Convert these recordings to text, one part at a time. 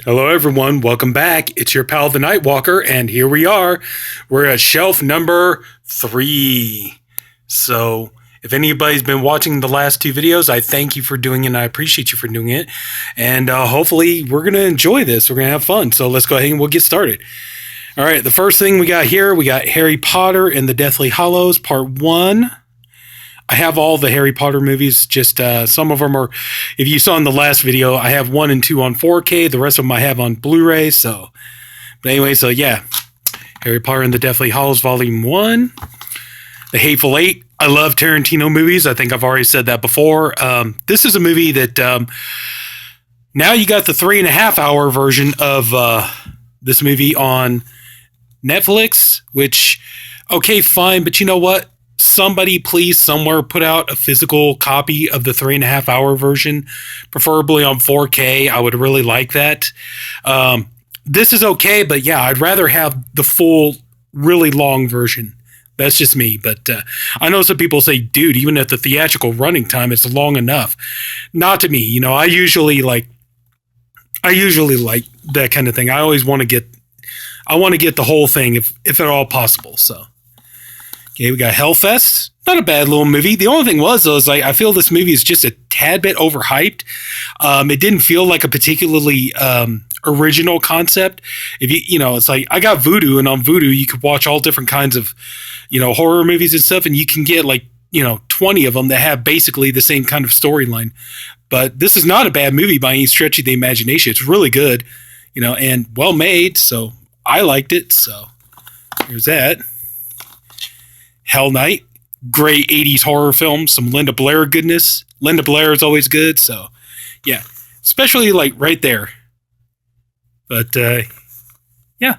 Hello, everyone. Welcome back. It's your pal, the Nightwalker, and here we are. We're at shelf number 3. So, if anybody's been watching the last 2 videos, I thank you for doing it, and I appreciate you for doing it. And hopefully, we're going to enjoy this. We're going to have fun. So, let's go ahead and we'll get started. All right, the first thing we got here, we got Harry Potter and the Deathly Hallows, Part 1. I have all the Harry Potter movies, just some of them are, if you saw in the last video, I have 1 and 2 on 4K, the rest of them I have on Blu-ray, but anyway, yeah, Harry Potter and the Deathly Hallows Volume 1, The Hateful Eight. I love Tarantino movies, I think I've already said that before. This is a movie that, now you got the 3.5-hour version of this movie on Netflix, which, okay, fine, but you know what? Somebody please somewhere put out a physical copy of the 3.5-hour version, preferably on 4K. I would really like that. This is okay, but yeah, I'd rather have the full, really long version. That's just me, but I know some people say, dude, even at the theatrical running time, it's long enough. Not to me. You know, I usually like that kind of thing. I always want to get the whole thing if at all possible, so. Okay, we got Hellfest. Not a bad little movie. The only thing was, though, is I feel this movie is just a tad bit overhyped. It didn't feel like a particularly original concept. If it's like I got Vudu, and on Vudu you could watch all different kinds of, horror movies and stuff, and you can get 20 of them that have basically the same kind of storyline. But this is not a bad movie by any stretch of the imagination. It's really good, and well made. So I liked it. So here's that. Hell Night, great 80s horror film, some Linda Blair goodness. Linda Blair is always good, so yeah, especially right there. But yeah,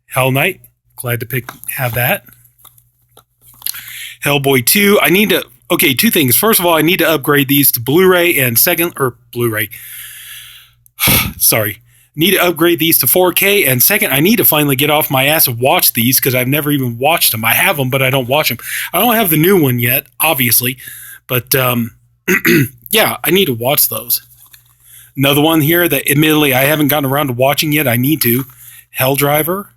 Hell Night, glad to have that. Hellboy 2, two things. First of all, I need to upgrade these to Blu-ray, and need to upgrade these to 4K, and second, I need to finally get off my ass and watch these because I've never even watched them. I have them, but I don't watch them. I don't have the new one yet, obviously, but yeah, I need to watch those. Another one here that admittedly I haven't gotten around to watching yet. I need to. Hell Driver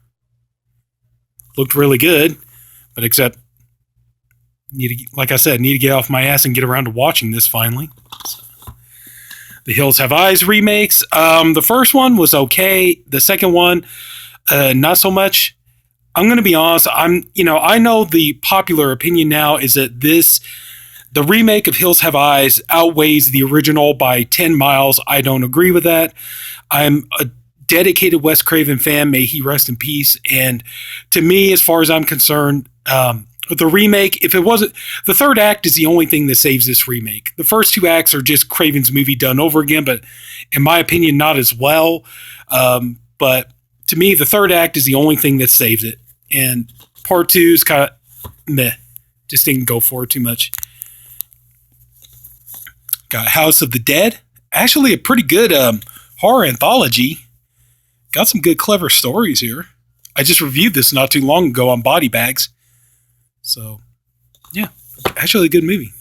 looked really good, but except like I said, need to get off my ass and get around to watching this finally. The Hills Have Eyes remakes. The first one was okay. The second one, not so much. I'm going to be honest. I know the popular opinion now is that the remake of Hills Have Eyes outweighs the original by 10 miles. I don't agree with that. I'm a dedicated Wes Craven fan. May he rest in peace. And to me, as far as I'm concerned, the remake, if it wasn't, the third act is the only thing that saves this remake. The first 2 acts are just Craven's movie done over again, but in my opinion, not as well. But to me, the third act is the only thing that saves it. And part 2 is kind of meh. Just didn't go for it too much. Got House of the Dead. Actually, a pretty good horror anthology. Got some good, clever stories here. I just reviewed this not too long ago on Body Bags. So, yeah, actually a good movie.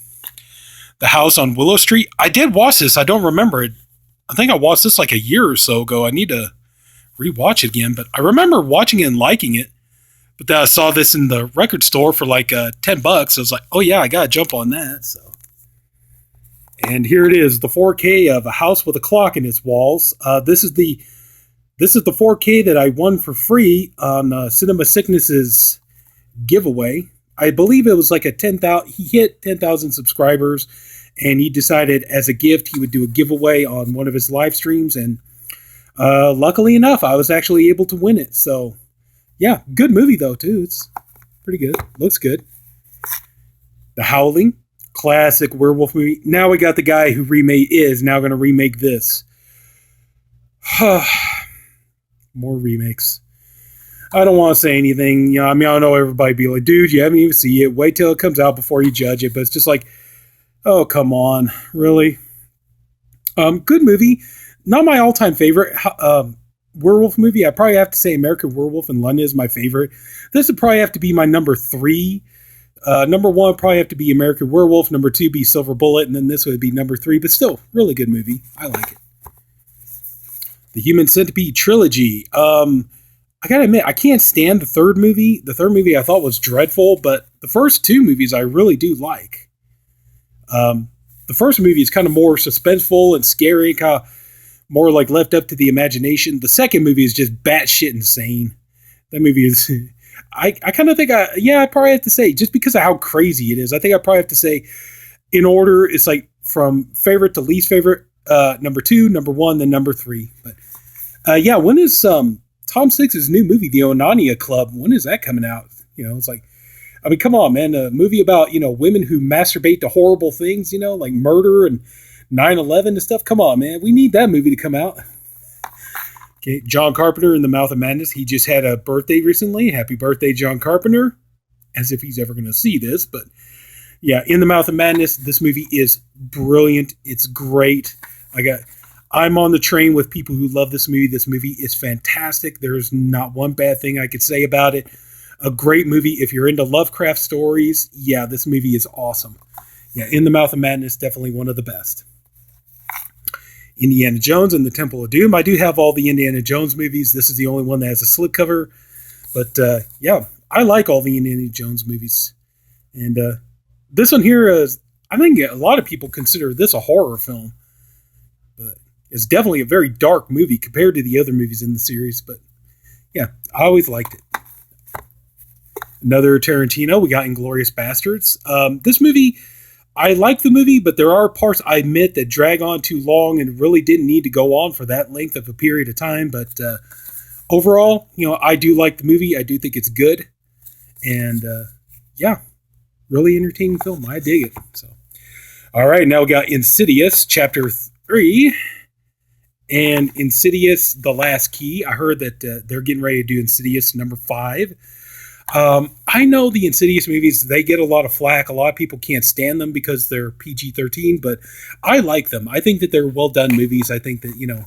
The House on Willow Street. I did watch this. I don't remember it. I think I watched this a year or so ago. I need to rewatch it again. But I remember watching it and liking it. But then I saw this in the record store for $10. I was like, oh yeah, I got to jump on that. So, and here it is, the 4K of A House with a Clock in Its Walls. This is the 4K that I won for free on Cinema Sickness's giveaway. I believe it was a 10,000. He hit 10,000 subscribers, and he decided as a gift he would do a giveaway on one of his live streams. And luckily enough, I was actually able to win it. So, yeah, good movie though too. It's pretty good. Looks good. The Howling, classic werewolf movie. Now we got the guy who is now going to remake this. More remakes. I don't want to say anything. I know everybody be like, dude, you haven't even seen it. Wait till it comes out before you judge it. But it's just oh, come on. Really? Good movie. Not my all-time favorite werewolf movie. I probably have to say American Werewolf in London is my favorite. This would probably have to be my number 3. Number 1 would probably have to be American Werewolf. Number 2 be Silver Bullet. And then this would be number 3. But still, really good movie. I like it. The Human Centipede trilogy. I gotta admit, I can't stand the third movie. The third movie I thought was dreadful, but the first two movies I really do like. The first movie is kind of more suspenseful and scary, kind of more like left up to the imagination. The second movie is just batshit insane. That movie is. I kind of think I probably have to say, just because of how crazy it is, I think I probably have to say, in order, it's like from favorite to least favorite, number 2, number 1, then number 3. But when is Tom Six's new movie, The Onania Club? When is that coming out? It's like, I mean, come on, man, a movie about, women who masturbate to horrible things, like murder and 9/11 and stuff. Come on, man, we need that movie to come out. Okay, John Carpenter in The Mouth of Madness. He just had a birthday recently. Happy birthday, John Carpenter. As if he's ever going to see this. But yeah, In the Mouth of Madness, this movie is brilliant. It's great. I'm on the train with people who love this movie. This movie is fantastic. There's not one bad thing I could say about it. A great movie. If you're into Lovecraft stories, yeah, this movie is awesome. Yeah, In the Mouth of Madness, definitely one of the best. Indiana Jones and the Temple of Doom. I do have all the Indiana Jones movies. This is the only one that has a slipcover. But I like all the Indiana Jones movies. And this one here is, I think a lot of people consider this a horror film. But it's definitely a very dark movie compared to the other movies in the series. But yeah, I always liked it. Another Tarantino, we got Inglourious Bastards. This movie, I like the movie, but there are parts I admit that drag on too long and really didn't need to go on for that length of a period of time. But overall, I do like the movie. I do think it's good. And really entertaining film. I dig it. So, all right, now we got Insidious, Chapter 3. And Insidious, The Last Key. I heard that they're getting ready to do Insidious number 5. I know the Insidious movies, they get a lot of flack. A lot of people can't stand them because they're PG-13, but I like them. I think that they're well-done movies. I think that,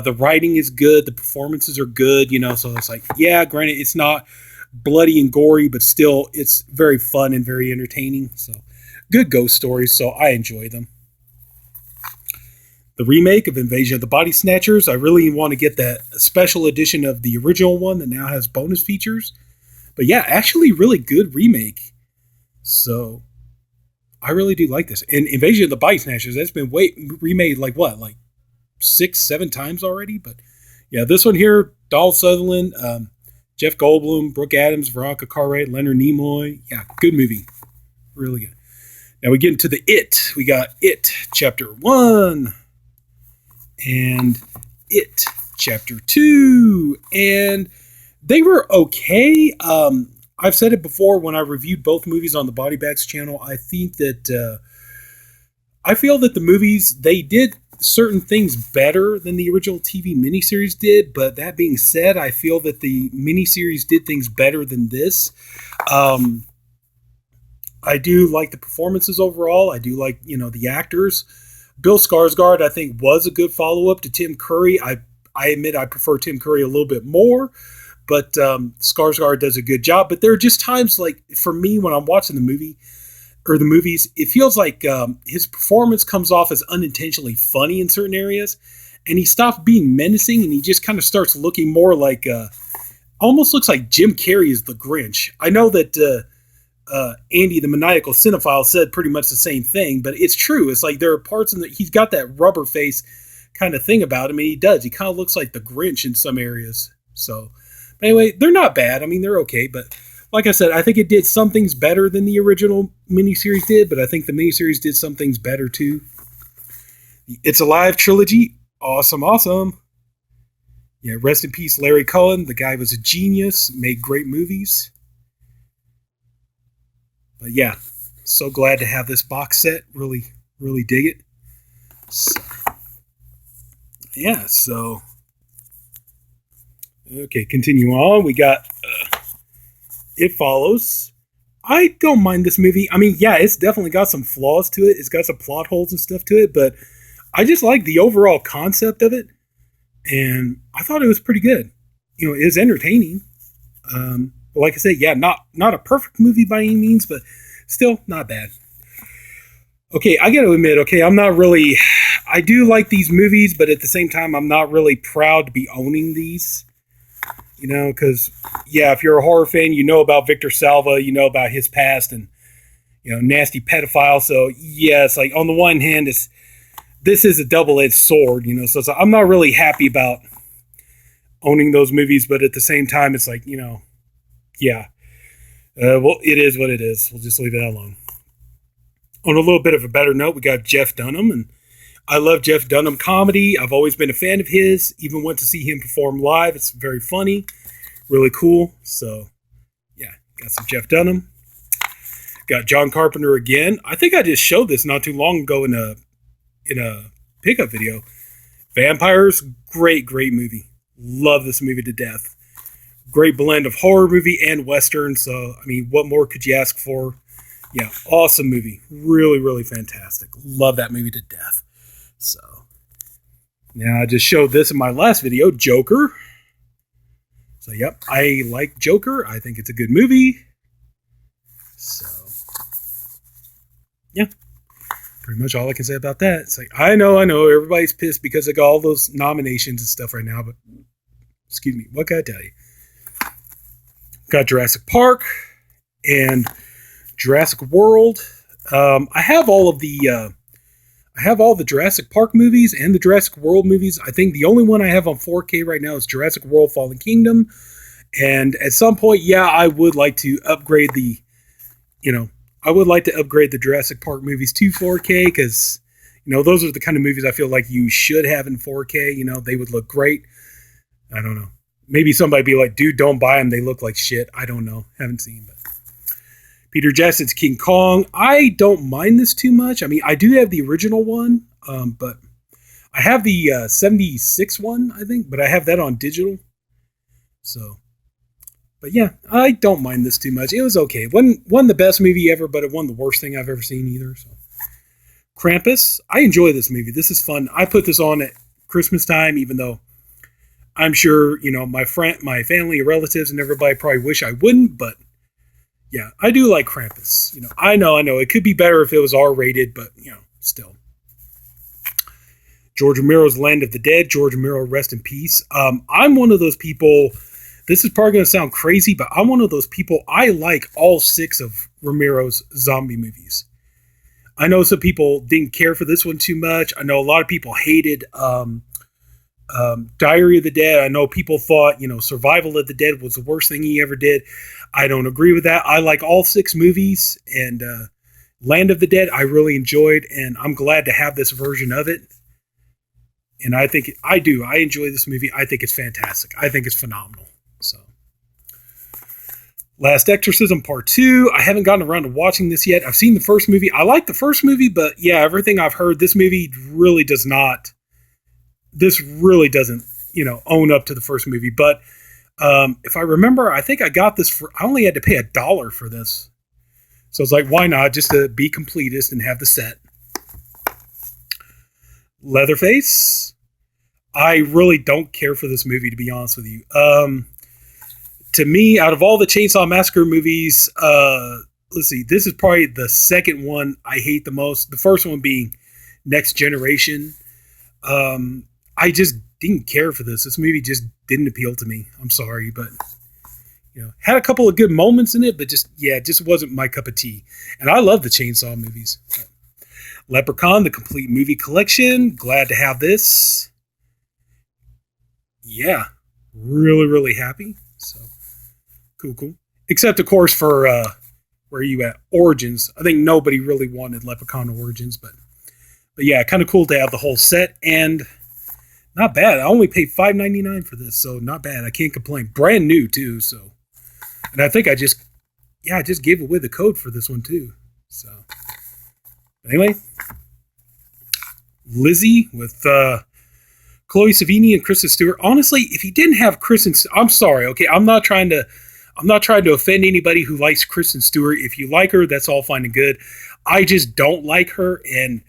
the writing is good. The performances are good, so it's like, yeah, granted, it's not bloody and gory, but still, it's very fun and very entertaining. So, good ghost stories, so I enjoy them. The remake of Invasion of the Body Snatchers, I really want to get that special edition of the original one that now has bonus features. But yeah, actually really good remake. So I really do like this. And Invasion of the Body Snatchers, that's been remade like 6-7 times already. But yeah, this one here, Donald Sutherland, Jeff Goldblum, Brooke Adams, Veronica Cartwright, Leonard Nimoy. Yeah, good movie. Really good. Now we get into the It. We got It Chapter 1 and It Chapter 2. And they were okay. I've said it before when I reviewed both movies on the Body Bags channel. I think that I feel that the movies, they did certain things better than the original TV miniseries did. But that being said, I feel that the miniseries did things better than this. I do like the performances overall. I do like, the actors. Bill Skarsgård, I think, was a good follow-up to Tim Curry. I admit I prefer Tim Curry a little bit more. But Skarsgård does a good job. But there are just times, like, for me, when I'm watching the movie or the movies, it feels like his performance comes off as unintentionally funny in certain areas. And he stops being menacing, and he just kind of starts looking more like, almost looks like Jim Carrey is the Grinch. I know that Andy, the maniacal cinephile, said pretty much the same thing, but it's true. It's like there are parts in that he's got that rubber face kind of thing about him, and he does. He kind of looks like the Grinch in some areas. So... anyway, they're not bad. I mean, they're okay. But like I said, I think it did some things better than the original miniseries did. But I think the miniseries did some things better too. It's Alive trilogy. Awesome. Yeah, rest in peace, Larry Cullen. The guy was a genius. Made great movies. But yeah, so glad to have this box set. Really, really dig it. So, yeah, so... okay, continue on. We got It Follows. I don't mind this movie. I mean, yeah, it's definitely got some flaws to it. It's got some plot holes and stuff to it, but I just like the overall concept of it, and I thought it was pretty good. It was entertaining. But like I said, yeah, not a perfect movie by any means, but still not bad. Okay, I got to admit, I'm not really... I do like these movies, but at the same time, I'm not really proud to be owning these. You know, because, yeah, if you're a horror fan, you know about Victor Salva, you know about his past and, you know, nasty pedophile. So, yeah, it's like, on the one hand, this is a double-edged sword, you know, so I'm not really happy about owning those movies, but at the same time, it's like, you know, yeah. Well, it is what it is. We'll just leave it alone. On a little bit of a better note, we got Jeff Dunham, and I love Jeff Dunham comedy. I've always been a fan of his. Even went to see him perform live. It's very funny, really cool. So, yeah, got some Jeff Dunham. Got John Carpenter again. I think I just showed this not too long ago in a pickup video. Vampires, great movie. Love this movie to death. Great blend of horror movie and Western. So, I mean, what more could you ask for? Yeah, awesome movie. Really fantastic. Love that movie to death. So, now I just showed this in my last video, Joker. So, yep, I like Joker. I think it's a good movie. So, yeah, pretty much all I can say about that. It's like, I know, everybody's pissed because I got all those nominations and stuff right now, but, excuse me, what can I tell you? Got Jurassic Park and Jurassic World. I have all the Jurassic Park movies and the Jurassic World movies. I think the only one I have on 4K right now is Jurassic World Fallen Kingdom. And at some point, yeah, I would like to upgrade the Jurassic Park movies to 4K because, you know, those are the kind of movies I feel like you should have in 4K. You know, they would look great. I don't know. Maybe somebody be like, dude, don't buy them. They look like shit. I don't know. Haven't seen, but Peter Jackson's King Kong. I don't mind this too much. I mean, I do have the original one, but I have the 76 one, I think, but I have that on digital. So, but yeah, I don't mind this too much. It was okay. It wasn't the best movie ever, but it wasn't the worst thing I've ever seen either. So, Krampus. I enjoy this movie. This is fun. I put this on at Christmas time, even though I'm sure, you know, my family, relatives, and everybody probably wish I wouldn't, but yeah, I do like Krampus. You know, I know. It could be better if it was R-rated, but, you know, still. George Romero's Land of the Dead. George Romero, rest in peace. I'm one of those people, this is probably going to sound crazy, but I'm one of those people, I like all 6 of Romero's zombie movies. I know some people didn't care for this one too much. I know a lot of people hated Diary of the Dead. I know people thought, you know, Survival of the Dead was the worst thing he ever did. I don't agree with that. I like all 6 movies, and Land of the Dead I really enjoyed, and I'm glad to have this version of it. And I think I enjoy this movie. I think it's fantastic. I think it's phenomenal. So, Last Exorcism Part 2. I haven't gotten around to watching this yet. I've seen the first movie. I like the first movie, but yeah, everything I've heard, this movie really doesn't, you know, own up to the first movie. But if I remember, I think I got this I only had to pay $1 for this. So it's like, why not? Just to be completist and have the set. Leatherface. I really don't care for this movie, to be honest with you. To me, out of all the Chainsaw Massacre movies, let's see, this is probably the second one I hate the most. The first one being Next Generation. I just didn't care for this. This movie just didn't appeal to me. I'm sorry, but, you know, had a couple of good moments in it, but just wasn't my cup of tea. And I love the Chainsaw movies. But Leprechaun, the complete movie collection. Glad to have this. Yeah, really happy. So cool. Except, of course, for where you at Origins. I think nobody really wanted Leprechaun Origins, but yeah, kind of cool to have the whole set, and not bad. I only paid $5.99 for this, so not bad. I can't complain. Brand new too, so. And I think I just gave away the code for this one too. So anyway, Lizzie with Chloe Sevigny and Kristen Stewart. Honestly, if he didn't have Kristen, I'm sorry. Okay, I'm not trying to offend anybody who likes Kristen Stewart. If you like her, that's all fine and good. I just don't like her, and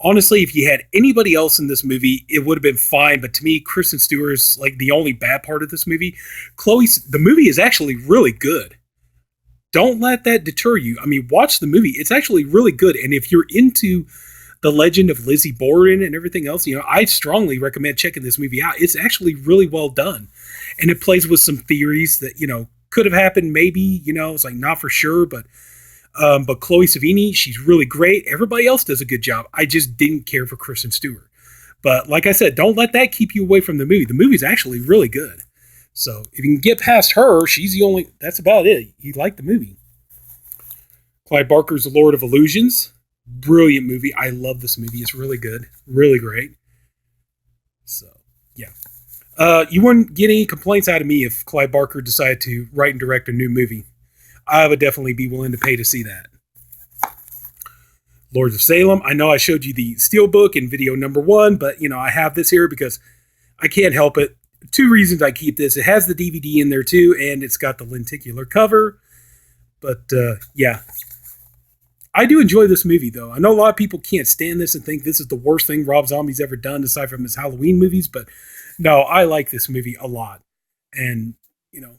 honestly, if you had anybody else in this movie, it would have been fine. But to me, Kristen Stewart is like the only bad part of this movie. The movie is actually really good. Don't let that deter you. I mean, watch the movie. It's actually really good. And if you're into the legend of Lizzie Borden and everything else, I strongly recommend checking this movie out. It's actually really well done. And it plays with some theories that, could have happened maybe, it's like not for sure, but Chloe Savini, she's really great. Everybody else does a good job. I just didn't care for Kristen Stewart. But like I said, don't let that keep you away from the movie. The movie's actually really good. So if you can get past her, that's about it. You like the movie. Clive Barker's The Lord of Illusions. Brilliant movie. I love this movie. It's really good. Really great. So, yeah. You wouldn't get any complaints out of me if Clive Barker decided to write and direct a new movie. I would definitely be willing to pay to see that. Lords of Salem. I know I showed you the Steelbook in video number 1, but, I have this here because I can't help it. 2 reasons I keep this. It has the DVD in there, too, and it's got the lenticular cover. But, yeah. I do enjoy this movie, though. I know a lot of people can't stand this and think this is the worst thing Rob Zombie's ever done, aside from his Halloween movies, but no, I like this movie a lot. And,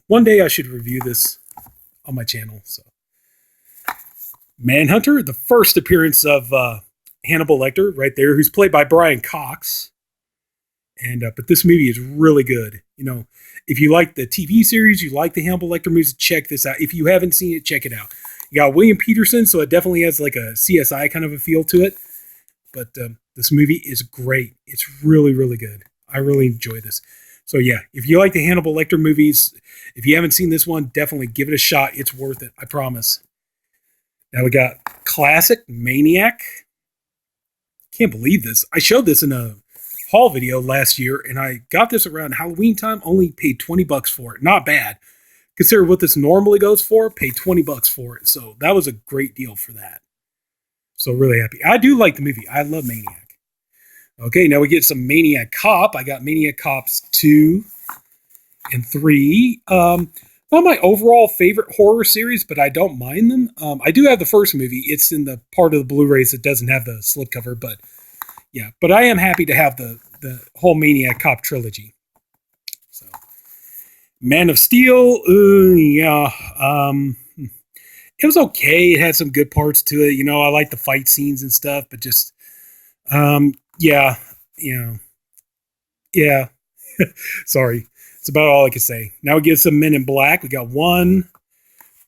one day I should review this on my channel. So, Manhunter, the first appearance of Hannibal Lecter, right there, who's played by Brian Cox. And but this movie is really good. If you like the TV series, you like the Hannibal Lecter movies, check this out. If you haven't seen it, check it out. You got William Peterson, so it definitely has like a CSI kind of a feel to it. But this movie is great. It's really, really good. I really enjoy this. So yeah, if you like the Hannibal Lecter movies, if you haven't seen this one, definitely give it a shot. It's worth it. I promise. Now we got classic Maniac. Can't believe this. I showed this in a haul video last year, and I got this around Halloween time. Only paid $20 for it. Not bad. Consider what this normally goes for. Pay $20 for it. So that was a great deal for that. So really happy. I do like the movie. I love Maniac. Okay, now we get some Maniac Cop. I got Maniac Cops 2 and 3. Not my overall favorite horror series, but I don't mind them. I do have the first movie. It's in the part of the Blu-rays that doesn't have the slipcover, but yeah. But I am happy to have the whole Maniac Cop trilogy. So, Man of Steel, yeah. It was okay. It had some good parts to it. I like the fight scenes and stuff, but just, yeah. Sorry. It's about all I can say. Now we get some Men in Black. We got 1,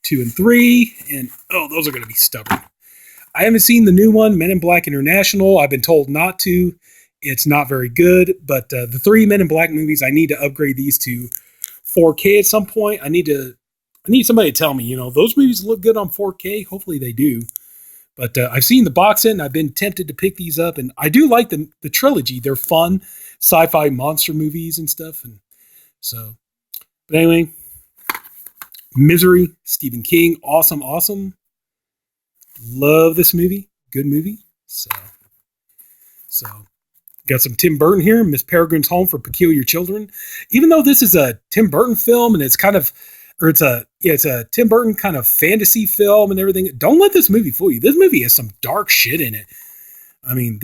2, and 3. And, those are going to be stubborn. I haven't seen the new one, Men in Black International. I've been told not to. It's not very good. But the 3 Men in Black movies, I need to upgrade these to 4K at some point. I need somebody to tell me, those movies look good on 4K. Hopefully they do. But I've seen the box set, and I've been tempted to pick these up. And I do like the trilogy. They're fun sci-fi monster movies and stuff. And so, but anyway, Misery, Stephen King, awesome. Love this movie. Good movie. So got some Tim Burton here, Miss Peregrine's Home for Peculiar Children. Even though this is a Tim Burton film and it's a Tim Burton kind of fantasy film and everything, don't let this movie fool you. This movie has some dark shit in it. I mean,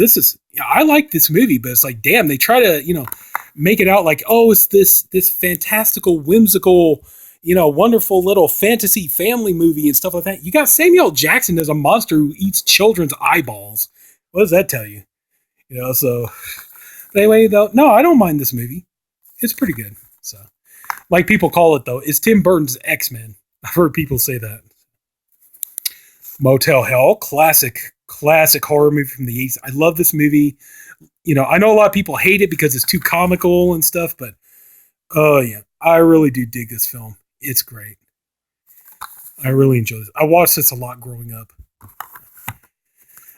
I like this movie, but it's like, damn, they try to, make it out like, it's this fantastical, whimsical, wonderful little fantasy family movie and stuff like that. You got Samuel Jackson as a monster who eats children's eyeballs. What does that tell you? So but anyway, though, no, I don't mind this movie. It's pretty good. So, like people call it, though, it's Tim Burton's X-Men. I've heard people say that. Motel Hell, classic horror movie from the 80s. I love this movie. I know a lot of people hate it because it's too comical and stuff, but oh yeah, I really do dig this film. It's great. I really enjoy this. I watched this a lot growing up.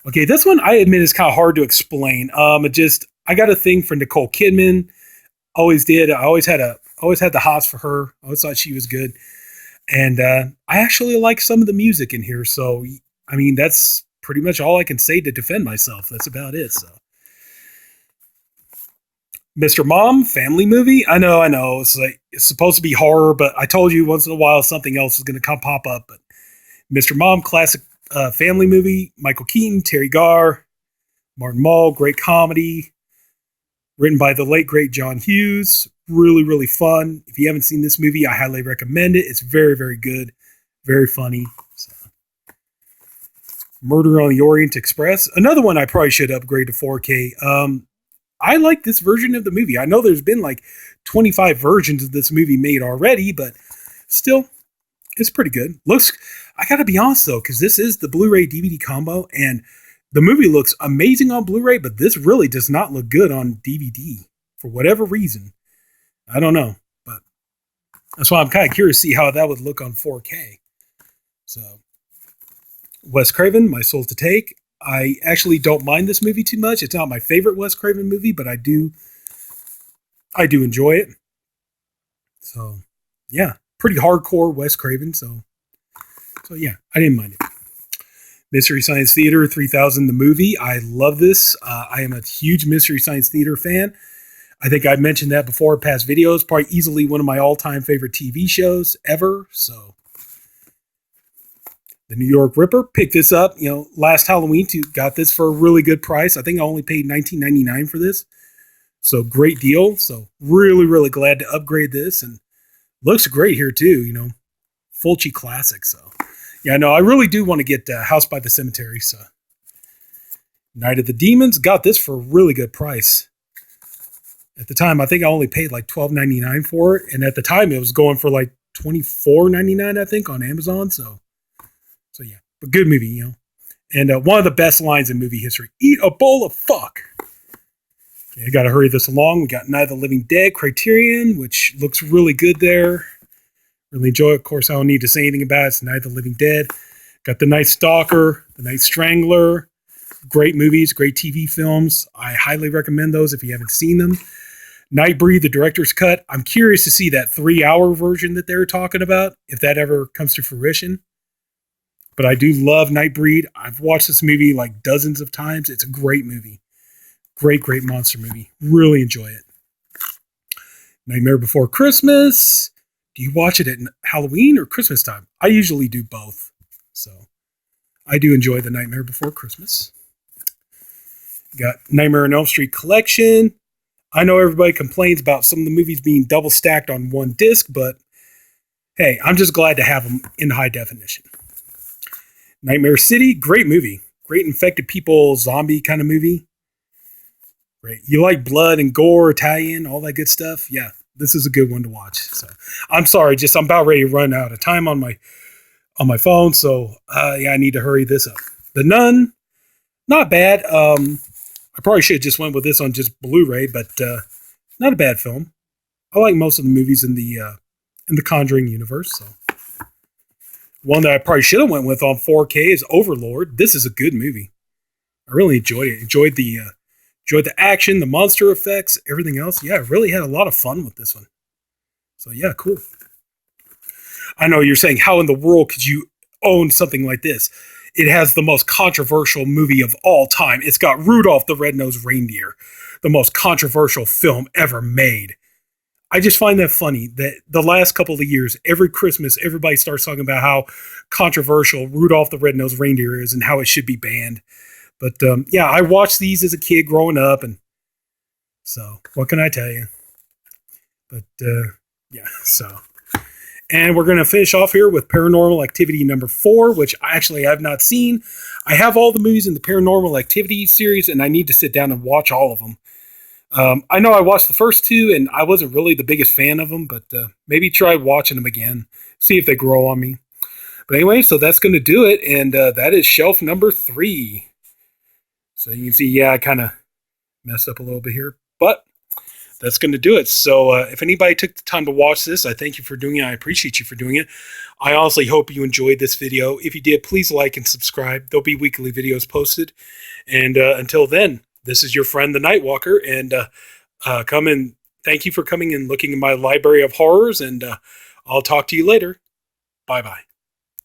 Okay, this one I admit is kind of hard to explain. I got a thing for Nicole Kidman. Always did. I always had the hots for her. I always thought she was good. And I actually like some of the music in here. So, I mean, that's pretty much all I can say to defend myself. That's about it. So, Mr. Mom, family movie. I know. It's supposed to be horror, but I told you once in a while something else is going to pop up. But Mr. Mom, classic family movie. Michael Keaton, Terry Garr, Martin Mull, great comedy. Written by the late, great John Hughes. Really, really fun. If you haven't seen this movie, I highly recommend it. It's very, very good. Very funny. So. Murder on the Orient Express. Another one I probably should upgrade to 4K. I like this version of the movie. I know there's been like 25 versions of this movie made already, but still, it's pretty good. Looks, I gotta be honest though, because this is the Blu-ray DVD combo, and the movie looks amazing on Blu-ray, but this really does not look good on DVD for whatever reason. I don't know, but that's why I'm kind of curious to see how that would look on 4K. So, Wes Craven, My Soul to Take. I actually don't mind this movie too much. It's not my favorite Wes Craven movie, but I do enjoy it. So, yeah, pretty hardcore Wes Craven. So yeah, I didn't mind it. Mystery Science Theater 3000, the movie. I love this. I am a huge Mystery Science Theater fan. I think I've mentioned that before in past videos. Probably easily one of my all-time favorite TV shows ever. So, The New York Ripper. Picked this up, last Halloween. Got this for a really good price. I think I only paid $19.99 for this. So great deal. So really, really glad to upgrade this, and looks great here too. Fulci classic. So yeah, no, I really do want to get House by the Cemetery. So Night of the Demons, got this for a really good price. At the time, I think I only paid like $12.99 for it, and at the time it was going for like $24.99, I think, on Amazon. So yeah, but good movie, And one of the best lines in movie history: "Eat a bowl of fuck." Okay, I got to hurry this along. We got Night of the Living Dead, Criterion, which looks really good there. Really enjoy it. Of course, I don't need to say anything about it. It's Night of the Living Dead. Got The Night Stalker, The Night Strangler. Great movies, great TV films. I highly recommend those if you haven't seen them. Nightbreed, the director's cut. I'm curious to see that 3-hour version that they were talking about, if that ever comes to fruition. But I do love Nightbreed. I've watched this movie like dozens of times. It's a great movie. Great, great monster movie. Really enjoy it. Nightmare Before Christmas. Do you watch it at Halloween or Christmas time? I usually do both. So I do enjoy the Nightmare Before Christmas. Got Nightmare on Elm Street collection. I know everybody complains about some of the movies being double stacked on one disc, but hey, I'm just glad to have them in high definition. Nightmare City, great movie. Great infected people, zombie kind of movie. Great. You like blood and gore, Italian, all that good stuff? Yeah, this is a good one to watch. So I'm sorry, I'm about ready to run out of time on my phone. So yeah, I need to hurry this up. The Nun, not bad. I probably should have just went with this on just Blu-ray, but not a bad film. I like most of the movies in the Conjuring universe. So one that I probably should have went with on 4K is Overlord. This is a good movie. I really enjoyed it. Enjoyed the action, the monster effects, everything else. Yeah, I really had a lot of fun with this one. So yeah, cool. I know you're saying, how in the world could you own something like this? It has the most controversial movie of all time. It's got Rudolph the Red-Nosed Reindeer, the most controversial film ever made. I just find that funny that the last couple of years, every Christmas, everybody starts talking about how controversial Rudolph the Red-Nosed Reindeer is and how it should be banned. But yeah, I watched these as a kid growing up, and so what can I tell you? But yeah, so. And we're going to finish off here with Paranormal Activity number 4, which actually I've not seen. I have all the movies in the Paranormal Activity series, and I need to sit down and watch all of them. I know I watched the first 2, and I wasn't really the biggest fan of them, but maybe try watching them again, see if they grow on me. But anyway, so that's going to do it, and that is shelf number 3. So you can see, yeah, I kind of messed up a little bit here, but that's going to do it. So if anybody took the time to watch this, I thank you for doing it. I appreciate you for doing it. I honestly hope you enjoyed this video. If you did, please like and subscribe. There'll be weekly videos posted. And until then, this is your friend, the Nightwalker. And come and thank you for coming and looking at my library of horrors. And I'll talk to you later. Bye-bye.